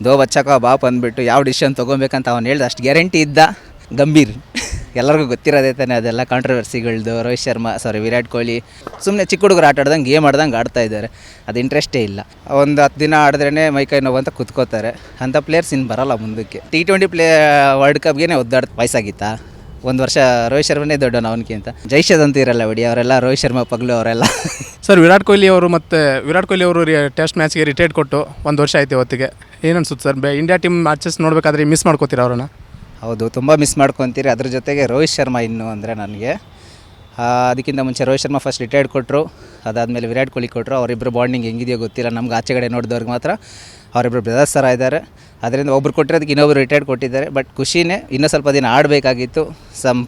ದೋ ಬಚ್ಚಕ ಬಾಪ್ ಅಂದ್ಬಿಟ್ಟು ಯಾವ ಡಿಸಿಷನ್ ತೊಗೊಬೇಕಂತ ಅವ್ನು ಹೇಳ್ದೆ ಅಷ್ಟು ಗ್ಯಾರಂಟಿ ಇದ್ದ. ಗಂಭೀರ್ ಎಲ್ಲರಿಗೂ ಗೊತ್ತಿರೋದೇ ತಾನೆ, ಅದೆಲ್ಲ ಕಾಂಟ್ರವರ್ಸಿಗಳ್ದು. ವಿರಾಟ್ ಕೊಹ್ಲಿ ಸುಮ್ಮನೆ ಚಿಕ್ಕ ಹುಡುಗರು ಆಟ ಆಡ್ದಂಗೆ ಗೇಮ್ ಆಡ್ದಂಗೆ ಆಡ್ತಾ ಇದ್ದಾರೆ. ಅದು ಇಂಟ್ರೆಸ್ಟೇ ಇಲ್ಲ. ಒಂದು 10 ದಿನ ಆಡಿದ್ರೇ ಮೈಕೈ ನೋವು ಅಂತ ಕುತ್ಕೋತಾರೆ. ಅಂಥ ಪ್ಲೇಯರ್ಸ್ ಇನ್ನು ಬರೋಲ್ಲ ಮುಂದಕ್ಕೆ. T20 world ಕಪ್ಗೆ ವಯಸ್ಸಾಗಿತ್ತಾ? ಒಂದು ವರ್ಷ ರೋಹಿತ್ ಶರ್ಮನೇ ದೊಡ್ಡವನು ಅವನಿಗಿಂತ. ಜೈಶದ್ ಅಂತ ಇರಲ್ಲ ಬಿಡಿ, ಅವರೆಲ್ಲ ರೋಹಿತ್ ಶರ್ಮಾ ಪಗ್ಲು ಅವರೆಲ್ಲ. ಸರ್, ವಿರಾಟ್ ಕೊಹ್ಲಿ ಅವರು ಟೆಸ್ಟ್ ಮ್ಯಾಚ್ಗೆ ರಿಟೈರ್ಡ್ ಕೊಟ್ಟು 1 ವರ್ಷ ಆಯ್ತು ಇವತ್ತಿಗೆ. ಏನು ಅನ್ಸುತ್ತೆ ಸರ್, ಇಂಡಿಯಾ ಟೀಮ್ ಮ್ಯಾಚಸ್ ನೋಡಬೇಕಾದ್ರೆ ಮಿಸ್ ಮಾಡ್ಕೋತೀರಾ ಅವರನ್ನು? ಹೌದು, ತುಂಬ ಮಿಸ್ ಮಾಡ್ಕೊತೀರಿ. ಅದ್ರ ಜೊತೆಗೆ ರೋಹಿತ್ ಶರ್ಮಾ ಇನ್ನು ಅಂದರೆ ನನಗೆ ಅದಕ್ಕಿಂತ ಮುಂಚೆ ರೋಹಿತ್ ಶರ್ಮಾ ಫಸ್ಟ್ ರಿಟೈರ್ಡ್ ಕೊಟ್ಟರು, ಅದಾದಮೇಲೆ ವಿರಾಟ್ ಕೊಹ್ಲಿ ಕೊಟ್ಟರು. ಅವರಿಬ್ಬರು ಬಾಂಡಿಂಗ್ ಹೆಂಗಿದೆಯೋ ಗೊತ್ತಿಲ್ಲ, ನಮ್ಗೆ ಆಚೆಗಡೆ ನೋಡಿದವ್ರಿಗೆ ಮಾತ್ರ ಅವರಿಬ್ಬರು ಬ್ರದರ್ಸ್ ಥರ ಇದ್ದಾರೆ. ಅದರಿಂದ ಒಬ್ರು ಕೊಟ್ಟಿರೋದಕ್ಕೆ ಇನ್ನೊಬ್ರು ರಿಟೈರ್ಡ್ ಕೊಟ್ಟಿದ್ದಾರೆ. ಬಟ್ ಖುಷಿನೇ, ಇನ್ನೂ ಸ್ವಲ್ಪ ದಿನ ಆಡಬೇಕಾಗಿತ್ತು.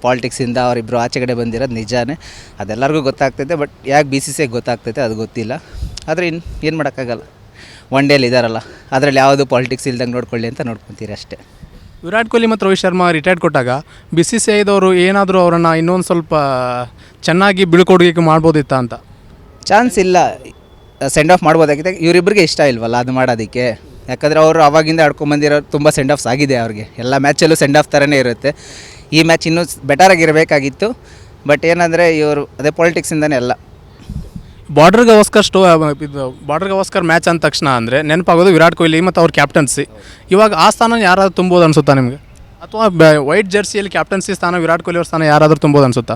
ಪಾಲಿಟಿಕ್ಸಿಂದ ಅವರಿಬ್ಬರು ಆಚೆಗಡೆ ಬಂದಿರೋದು ನಿಜಾನೇ, ಅದೆಲ್ಲರಿಗೂ ಗೊತ್ತಾಗ್ತೈತೆ. ಬಟ್ ಯಾಕೆ BCCI ಗೊತ್ತಾಗ್ತೈತೆ ಅದು ಗೊತ್ತಿಲ್ಲ. ಆದರೆ ಏನು ಮಾಡೋಕ್ಕಾಗಲ್ಲ, ಒನ್ ಡೇಲಿ ಇದ್ದಾರಲ್ಲ, ಅದರಲ್ಲಿ ಯಾವುದು ಪಾಲಿಟಿಕ್ಸ್ ಇಲ್ದಂಗೆ ನೋಡ್ಕೊಳ್ಳಿ ಅಂತ ನೋಡ್ಕೊತೀರಿ ಅಷ್ಟೇ. ವಿರಾಟ್ ಕೊಹ್ಲಿ ಮತ್ತು ರೋಹಿತ್ ಶರ್ಮಾ ರಿಟೈರ್ಡ್ ಕೊಟ್ಟಾಗ BCCIದವರು ಏನಾದರೂ ಅವರನ್ನು ಇನ್ನೊಂದು ಸ್ವಲ್ಪ ಚೆನ್ನಾಗಿ ಬೀಳ್ಕೊಡುಗೆ ಮಾಡ್ಬೋದಿತ್ತಾ ಅಂತ? ಚಾನ್ಸ್ ಇಲ್ಲ, ಸೆಂಡ್ ಆಫ್ ಮಾಡ್ಬೋದಾಗಿದೆ. ಇವರಿಬ್ಬರಿಗೆ ಇಷ್ಟ ಇಲ್ವಲ್ಲ ಅದು ಮಾಡೋದಕ್ಕೆ. ಯಾಕಂದರೆ ಅವರು ಅವಾಗಿಂದ ಆಡ್ಕೊಂಬಂದಿರೋ ತುಂಬ ಸೆಂಡ್ ಆಫ್ಸ್ ಆಗಿದೆ ಅವ್ರಿಗೆ. ಎಲ್ಲ ಮ್ಯಾಚಲ್ಲೂ ಸೆಂಡ್ ಆಫ್ ಥರನೇ ಇರುತ್ತೆ. ಈ ಮ್ಯಾಚ್ ಇನ್ನೂ ಬೆಟರಾಗಿರಬೇಕಾಗಿತ್ತು. ಬಟ್ ಏನಂದರೆ ಇವರು ಅದೇ ಪಾಲಿಟಿಕ್ಸಿಂದನೇ ಎಲ್ಲ. ಬಾರ್ಡರ್ ಗವಾಸ್ಕರ್ ಮ್ಯಾಚ್ ಅಂದ ತಕ್ಷಣ ಅಂದರೆ ನೆನಪಾಗೋದು ವಿರಾಟ್ ಕೊಹ್ಲಿ ಮತ್ತು ಅವ್ರ ಕ್ಯಾಪ್ಟನ್ಸಿ. ಇವಾಗ ಆ ಸ್ಥಾನ ಯಾರಾದರೂ ತುಂಬೋದು ಅನಿಸುತ್ತಾ ನಿಮಗೆ? ಅಥವಾ ವೈಟ್ ಜರ್ಸಿಯಲ್ಲಿ ಕ್ಯಾಪ್ಟನ್ಸಿ ಸ್ಥಾನ ವಿರಾಟ್ ಕೊಹ್ಲಿ ಅವ್ರ ಸ್ಥಾನ ಯಾರಾದರೂ ತುಂಬೋದು ಅನಿಸುತ್ತಾ?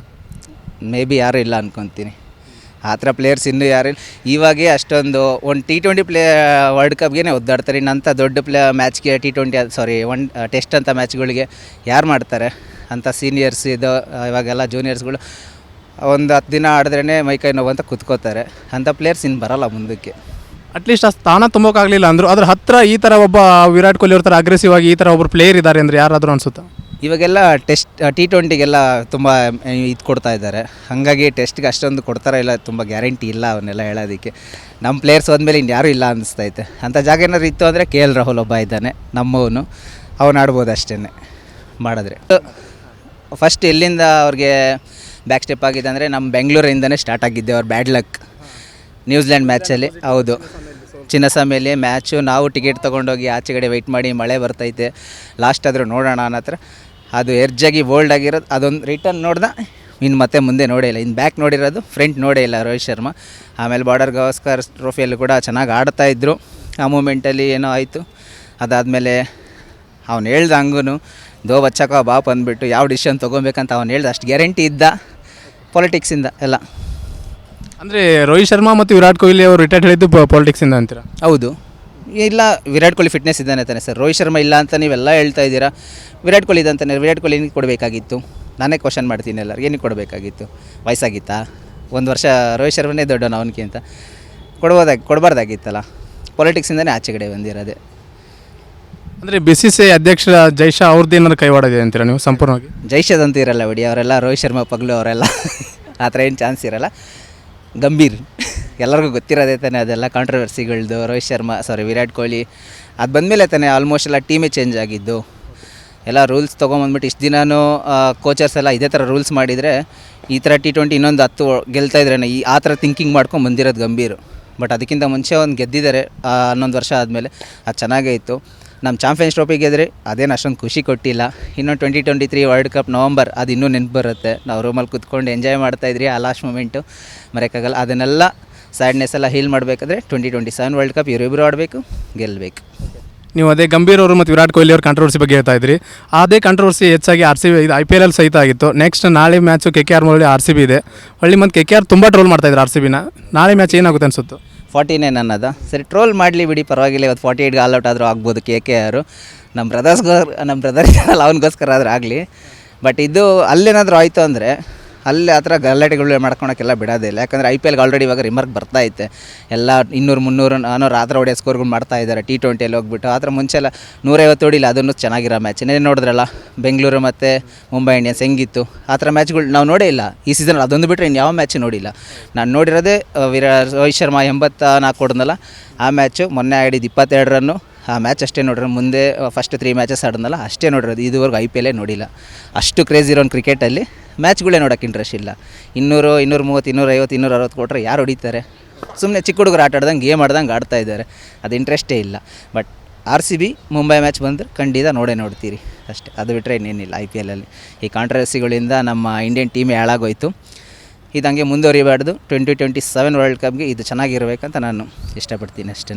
ಮೇ ಬಿ ಯಾರೂ ಇಲ್ಲ ಅಂದ್ಕೊತೀನಿ. ಆ ಥರ ಪ್ಲೇಯರ್ಸ್ ಇನ್ನೂ ಯಾರಿಲ್ಲ. ಇವಾಗೇ ಅಷ್ಟೊಂದು ಒಂದು T20 ವರ್ಲ್ಡ್ ಕಪ್ಗೆ ಒದ್ದಾಡ್ತಾರೆ. ಇನ್ನಂಥ ದೊಡ್ಡ ಮ್ಯಾಚ್ಗೆ ಟೆಸ್ಟ್ ಅಂತ ಮ್ಯಾಚ್ಗಳಿಗೆ ಯಾರು ಮಾಡ್ತಾರೆ ಅಂತ? ಸೀನಿಯರ್ಸ್ ಇದು ಇವಾಗೆಲ್ಲ ಜೂನಿಯರ್ಸ್ಗಳು ಒಂದು 10 ದಿನ ಆಡಿದ್ರೇ ಮೈಕೈ ನೋವು ಅಂತ ಕುತ್ಕೋತಾರೆ. ಅಂಥ ಪ್ಲೇಯರ್ಸ್ ಇನ್ನು ಬರೋಲ್ಲ ಮುಂದಕ್ಕೆ. ಅಟ್ಲೀಸ್ಟ್ ಆ ಸ್ಥಾನ ತುಂಬೋಕ್ಕಾಗಲಿಲ್ಲ ಅಂದರು ಅದ್ರ ಹತ್ತಿರ ಈ ಥರ ಒಬ್ಬ ವಿರಾಟ್ ಕೊಹ್ಲಿ ಅವ್ರ ಥರ ಅಗ್ರೆಸಿವ್ ಆಗಿ ಈ ಥರ ಒಬ್ಬರು ಪ್ಲೇಯರ್ ಇದ್ದಾರೆ ಅಂದರೆ ಯಾರಾದರೂ ಅನಿಸುತ್ತಾ? ಇವಾಗೆಲ್ಲ T20ಗೆಲ್ಲ ತುಂಬ ಇದು ಕೊಡ್ತಾ ಇದ್ದಾರೆ. ಹಾಗಾಗಿ ಟೆಸ್ಟ್ಗೆ ಅಷ್ಟೊಂದು ಕೊಡ್ತಾರ ಇಲ್ಲ, ತುಂಬ ಗ್ಯಾರಂಟಿ ಇಲ್ಲ ಅವನ್ನೆಲ್ಲ ಹೇಳೋದಕ್ಕೆ. ನಮ್ಮ ಪ್ಲೇಯರ್ಸ್ ಹೋದ್ಮೇಲೆ ಇನ್ನು ಯಾರೂ ಇಲ್ಲ ಅನ್ನಿಸ್ತೈತೆ. ಅಂಥ ಜಾಗ ಏನಾದ್ರು ಇತ್ತು ಅಂದರೆ KL ರಾಹುಲ್ ಒಬ್ಬ ಇದ್ದಾನೆ ನಮ್ಮವನು, ಅವನು ಆಡ್ಬೋದು ಅಷ್ಟೇ ಮಾಡಿದ್ರೆ. ಫಸ್ಟ್ ಎಲ್ಲಿಂದ ಅವ್ರಿಗೆ ಬ್ಯಾಕ್ ಸ್ಟೆಪ್ ಆಗಿದೆ ಅಂದರೆ ನಮ್ಮ ಬೆಂಗಳೂರಿಂದನೇ ಸ್ಟಾರ್ಟ್ ಆಗಿದ್ದೆ. ಅವ್ರು ಬ್ಯಾಡ್ ಲಕ್ ನ್ಯೂಜಿಲ್ಯಾಂಡ್ ಮ್ಯಾಚಲ್ಲಿ. ಹೌದು, ಚಿನ್ನಸ್ವಾಮಿಯಲ್ಲಿ ಮ್ಯಾಚು. ನಾವು ಟಿಕೆಟ್ ತೊಗೊಂಡೋಗಿ ಆಚೆಗಡೆ ವೆಯ್ಟ್ ಮಾಡಿ, ಮಳೆ ಬರ್ತೈತೆ, ಲಾಸ್ಟ್ ಆದರೂ ನೋಡೋಣ ಅನ್ನೋ ಹತ್ರ ಅದು ಎರ್ಜಾಗಿ ಬೋಲ್ಡ್ ಆಗಿರೋದು. ಅದೊಂದು ರಿಟರ್ನ್ ನೋಡ್ದೆ, ಇನ್ನು ಮತ್ತೆ ಮುಂದೆ ನೋಡೇ ಇಲ್ಲ. ಇನ್ನು ಬ್ಯಾಕ್ ನೋಡಿರೋದು, ಫ್ರಂಟ್ ನೋಡೇ ಇಲ್ಲ ರೋಹಿತ್ ಶರ್ಮಾ. ಆಮೇಲೆ ಬಾರ್ಡರ್ ಗವಾಸ್ಕರ್ ಟ್ರೋಫಿಯಲ್ಲಿ ಕೂಡ ಚೆನ್ನಾಗಿ ಆಡ್ತಾಯಿದ್ರು. ಆ ಮೂಮೆಂಟಲ್ಲಿ ಏನೋ ಆಯಿತು. ಅದಾದಮೇಲೆ ಅವ್ನು ಹೇಳ್ದೆ ಹಂಗೂ ದೋ ಬಚ್ಚಕ ಬಾಪ್ ಅಂದ್ಬಿಟ್ಟು ಯಾವ ಡಿಸಿಷನ್ ತೊಗೊಬೇಕಂತ ಅವ್ನು ಹೇಳ್ದೆ ಅಷ್ಟು ಗ್ಯಾರಂಟಿ ಇದ್ದ. ಪಾಲಿಟಿಕ್ಸಿಂದ ಎಲ್ಲ. ಅಂದರೆ ರೋಹಿತ್ ಶರ್ಮಾ ಮತ್ತು ವಿರಾಟ್ ಕೊಹ್ಲಿ ಅವರು ರಿಟೈರ್ಡ್ ಹೇಳಿದ್ದು ಪಾಲಿಟಿಕ್ಸಿಂದ ಅಂತೀರಾ? ಹೌದು, ಇಲ್ಲ ವಿರಾಟ್ ಕೊಹ್ಲಿ ಫಿಟ್ನೆಸ್ ಇದ್ದಾನೆ ತಾನೆ ಸರ್. ರೋಹಿತ್ ಶರ್ಮಾ ಇಲ್ಲ ಅಂತ ನೀವೆಲ್ಲ ಹೇಳ್ತಾ ಇದ್ದೀರಾ. ವಿರಾಟ್ ಕೊಹ್ಲಿ ಇದಂತಾನೆ. ವಿರಾಟ್ ಕೊಹ್ಲಿ ಏನಕ್ಕೆ ಕೊಡಬೇಕಾಗಿತ್ತು? ನಾನೇ ಕ್ವಶನ್ ಮಾಡ್ತೀನಿ ಎಲ್ಲರೂ, ಏನಕ್ಕೆ ಕೊಡಬೇಕಾಗಿತ್ತು? ವಯಸ್ಸಾಗಿತ್ತಾ? 1 ವರ್ಷ ರೋಹಿತ್ ಶರ್ಮನೇ ದೊಡ್ಡವನು ಅವನಿಗಿಂತ. ಕೊಡಬಾರ್ದಾಗಿತ್ತಲ್ಲ. ಪಾಲಿಟಿಕ್ಸಿಂದನೇ ಆಚೆಗಡೆ ಬಂದಿರೋದೆ. ಅಂದರೆ BCCI ಅಧ್ಯಕ್ಷ ಜೈಶಾ ಅವ್ರದ್ದು ಏನಾದ್ರು ಕೈವಾಡಿದೆ ಅಂತೀರಾ ನೀವು ಸಂಪೂರ್ಣವಾಗಿ? ಜೈಶದ್ ಅಂತ ಇರಲ್ಲ ಬಿಡಿ, ಅವರೆಲ್ಲ ರೋಹಿತ್ ಶರ್ಮಾ ಪಗ್ಲು ಅವರೆಲ್ಲ. ಆ ಥರ ಏನು ಚಾನ್ಸ್ ಇರಲ್ಲ. ಗಂಭೀರ್ ಎಲ್ಲರಿಗೂ ಗೊತ್ತಿರೋದೇ ತಾನೆ, ಅದೆಲ್ಲ ಕಾಂಟ್ರವರ್ಸಿಗಳ್ದು. ವಿರಾಟ್ ಕೊಹ್ಲಿ ಅದು ಬಂದಮೇಲೆ ತಾನೆ ಆಲ್ಮೋಸ್ಟ್ ಎಲ್ಲ ಟೀಮೇ ಚೇಂಜ್ ಆಗಿದ್ದು. ಎಲ್ಲ ರೂಲ್ಸ್ ತೊಗೊಂಬಂದ್ಬಿಟ್ಟು ಇಷ್ಟು ದಿನವೂ ಕೋಚರ್ಸ್ ಎಲ್ಲ ಇದೇ ಥರ ರೂಲ್ಸ್ ಮಾಡಿದರೆ ಈ ಥರ T20 ಇನ್ನೊಂದು 10 ಗೆಲ್ತಾ ಇದ್ರೇ ಆ ಥರ ಥಿಂಕಿಂಗ್ ಮಾಡ್ಕೊಂಡು ಬಂದಿರೋದು ಗಂಭೀರು. ಬಟ್ ಅದಕ್ಕಿಂತ ಮುಂಚೆ ಒಂದು ಗೆದ್ದಿದ್ದಾರೆ 11 ವರ್ಷ ಆದಮೇಲೆ, ಅದು ಚೆನ್ನಾಗೇ ಇತ್ತು. ನಮ್ಮ ಚಾಂಪಿಯನ್ಸ್ ಟ್ರೋಫಿ ಗೆದ್ರೆ ಅದೇನು ಅಷ್ಟೊಂದು ಖುಷಿ ಕೊಟ್ಟಿಲ್ಲ. ಇನ್ನು 2023 ವರ್ಲ್ಡ್ ಕಪ್ ನವಂಬರ್, ಅದು ಇನ್ನೂ ನೆನಪು ಬರುತ್ತೆ. ನಾವು ರೂಮಲ್ಲಿ ಕೂತ್ಕೊಂಡು ಎಂಜಾಯ್ ಮಾಡ್ತಾಯಿದ್ರಿ ಆ ಲಾಸ್ಟ್ ಮೂಮೆಂಟು, ಮರೆಯೋಕ್ಕಾಗಲ್ಲ. ಅದನ್ನೆಲ್ಲ ಸ್ಯಾಡ್ನೆಸ್ ಎಲ್ಲ ಹೀಲ್ ಮಾಡಬೇಕಾದ್ರೆ 2027 ವರ್ಲ್ಡ್ ಕಪ್ ಇವರಿಬ್ಬರು ಆಡಬೇಕು, ಗೆಲ್ಲಬೇಕು. ನೀವು ಅದೇ ಗಂಭೀರ್ ಅವರು ಮತ್ತು ವಿರಾಟ್ ಕೊಹ್ಲಿ ಅವ್ರ ಕಾಂಟ್ರವರ್ಸಿ ಬಗ್ಗೆ ಹೇಳ್ತಾ ಇದ್ರಿ. ಅದೇ ಕಾಂಟ್ರವರ್ಸಿ ಹೆಚ್ಚಾಗಿ RCB ಇದು IPL ಸಹಿತ ಆಗಿತ್ತು. ನೆಕ್ಸ್ಟ್ ನಾಳೆ ಮ್ಯಾಚು KKR ಮೊದಲೇ RCB ಇದೆ. ಹೊಳ್ಳಿ ಮತ್ತು KKR ತುಂಬ ಟ್ರೋಲ್ ಮಾಡ್ತಾಯಿದ್ರು RCBನ. ನಾಳೆ ಮ್ಯಾಚ್ ಏನಾಗುತ್ತೆ ಅನಿಸುತ್ತೆ? 49 ಅನ್ನೋದು ಸರಿ, ಟ್ರೋಲ್ ಮಾಡಲಿ ಬಿಡಿ, ಪರವಾಗಿಲ್ಲ. ಇವತ್ತು 48ಗೆ ಆಲ್ ಔಟ್ ಆದರೂ ಆಗ್ಬೋದು KKR. ನಮ್ಮ ಬ್ರದರ್ಸ್ ಅವನಿಗೋಸ್ಕರ ಆದರೂ ಆಗಲಿ. ಬಟ್ ಇದು ಅಲ್ಲೇನಾದರೂ ಆಯಿತು ಅಂದರೆ ಅಲ್ಲಿ ಆ ಥರ ಗಲಾಟೆಗಳು ಮಾಡ್ಕೊಳಕ್ಕೆಲ್ಲ ಬಿಡೋದಿಲ್ಲ. ಯಾಕಂದರೆ IPLಗೆ ಆಲ್ರೆಡಿ ಇವಾಗ ರಿಮಾರ್ಕ್ ಬರ್ತಾಯಿತ್ತೆ. ಎಲ್ಲ 200, 300, 400 ಆ ಥರ ಹೊಡೆಯೋ ಸ್ಕೋರ್ಗಳು ಮಾಡ್ತಾ ಇದ್ದಾರೆ T20ಯಲ್ಲಿ ಹೋಗ್ಬಿಟ್ಟು. ಆ ಥರ ಮುಂಚೆಲ್ಲ 150 ಹೊಡಿಲ್ಲ, ಅದನ್ನು ಚೆನ್ನಾಗಿರೋ ಮ್ಯಾಚ್. ನೋಡಿದ್ರಲ್ಲ ಬೆಂಗಳೂರು ಮತ್ತು ಮುಂಬೈ ಇಂಡಿಯನ್ಸ್ ಹೆಂಗಿತ್ತು. ಆ ಥರ ಮ್ಯಾಚ್ಗಳು ನಾವು ನೋಡೇ ಇಲ್ಲ ಈ ಸೀಸನ್. ಅದೊಂದು ಬಿಟ್ಟರೆ ಇನ್ನು ಯಾವ ಮ್ಯಾಚ್ ನೋಡಿಲ್ಲ. ನಾನು ನೋಡಿರೋದೇ ರೋಹಿತ್ ಶರ್ಮಾ 84 ಹೊಡೆದ್ನಲ್ಲ ಆ ಮ್ಯಾಚು. ಮೊನ್ನೆ ಆಡಿದ್ದು 22 ರನ್ನು, ಆ ಮ್ಯಾಚ್ ಅಷ್ಟೇ ನೋಡಿರೋ. ಮುಂದೆ ಫಸ್ಟ್ 3 ಮ್ಯಾಚಸ್ ಆಡಿದ್ನಲ್ಲ ಅಷ್ಟೇ ನೋಡಿರೋದು. ಇದುವರೆಗೂ IPLೇ ನೋಡಿಲ್ಲ. ಅಷ್ಟು ಕ್ರೇಜ್ ಇರೋನು ಕ್ರಿಕೆಟಲ್ಲಿ ಮ್ಯಾಚ್ಗಳೇ ನೋಡೋಕ್ಕೆ ಇಂಟ್ರೆಸ್ಟ್ ಇಲ್ಲ. 200, 230, 250, 260 ಕೊಟ್ಟರೆ ಯಾರು ಹೊಡಿತಾರೆ? ಸುಮ್ಮನೆ ಚಿಕ್ಕ ಹುಡುಗರು ಆಟ ಆಡ್ದಂಗೆ ಗೇಮ್ ಆಡ್ದಂಗೆ ಆಡ್ತಾ ಇದ್ದಾರೆ. ಅದು ಇಂಟ್ರೆಸ್ಟೇ ಇಲ್ಲ. ಬಟ್ RCB ಮುಂಬೈ ಮ್ಯಾಚ್ ಬಂದರೆ ಖಂಡಿತ ನೋಡ್ತೀರಿ ಅಷ್ಟೇ. ಅದು ಬಿಟ್ಟರೆ ಇನ್ನೇನಿಲ್ಲ IPLಲ್ಲಿ. ಈ ಕಾಂಟ್ರವರ್ಸಿಗಳಿಂದ ನಮ್ಮ ಇಂಡಿಯನ್ ಟೀಮೇ ಹಾಳಾಗೋಯ್ತು. ಇದು ಹಂಗೆ ಮುಂದುವರಿಬಾರ್ದು. 2027 ವರ್ಲ್ಡ್ ಕಪ್ಗೆ ಇದು ಚೆನ್ನಾಗಿರ್ಬೇಕಂತ ನಾನು ಇಷ್ಟಪಡ್ತೀನಿ ಅಷ್ಟೇ.